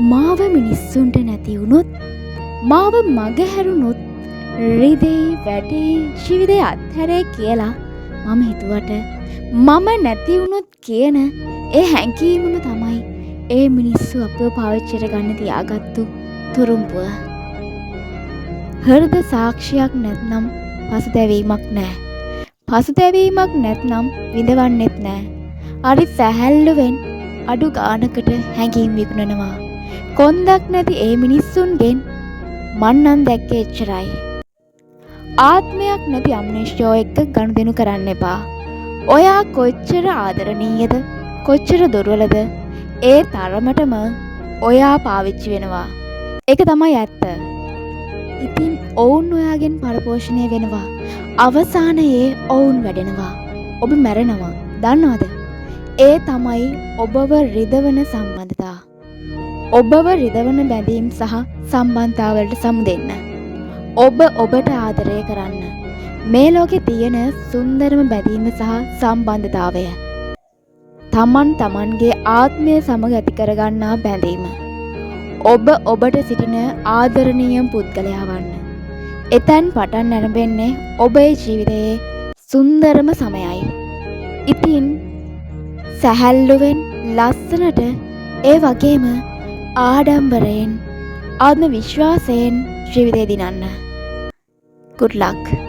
මාව මිනිස්සුන්ට නැති වුණොත් මාව මගහැරුණොත් රිදෙයි වැඩේ ජීවිතේ අත්හැරේ කියලා මම හිතුවට මම නැති වුණොත් කියන ඒ හැඟීමම තමයි ඒ මිනිස්සු අපව පාවිච්චියට ගන්න තියාගත්තු තුරුම්පුව. හෘද සාක්ෂියක් නැත්නම් පසුතැවීමක් නැහැ. පසුතැවීමක් නැත්නම් විඳවන්නෙත් නැහැ. හරි සැහැල්ලුවෙන් අඩු ගානකට හැඟීම් විකුණනවා. කොන්දක් නැති ඒ මිනිස්සුන්ගෙන් මන්නම් දැක්කේ එච්චරයි. ආත්මයක් නැති අම්නේෂ්‍යෝ එක්ක ගනුදෙනු කරන්න එපා. ඔයා කොච්චර ආදරණීයද කොච්චර දුර්වලද ඒ තරමටම ඔයා පාවිච්චි වෙනවා. ඒක තමයි ඇත්ත. ඉතින් ඔවුන් ඔයාගෙන් පරපෝෂණය වෙනවා. අවසානයේ ඔවුන් වැඩෙනවා. ඔබ මැරෙනවා. දන්නවද? ඒ තමයි ඔබව රිදවන සම්බන්ධතා. ඔබව රිදවන බැඳීම් සහ සම්බන්ධතාවලට සමුදෙන්න. ඔබ ඔබට ආදරය කරන්න. මේ ලෝකේ තියෙන සුන්දරම බැඳීම සහ සම්බන්ධතාවය. තමන් තමන්ගේ ආත්මය සමග ඇති කරගන්නා බැඳීම. ඔබ ඔබට සිටින ආදරණීය පුද්ගලයා වන්න. එතෙන් පටන් නැරඹෙන්නේ ඔබේ ජීවිතයේ සුන්දරම සමයයි. ඉතින් සැහැල්ලුවෙන් ලස්සනට ඒ වගේම ආඩම්බරයෙන් ආත්ම විශ්වාසයෙන් ජීවිතේ දිනන්න. Good luck.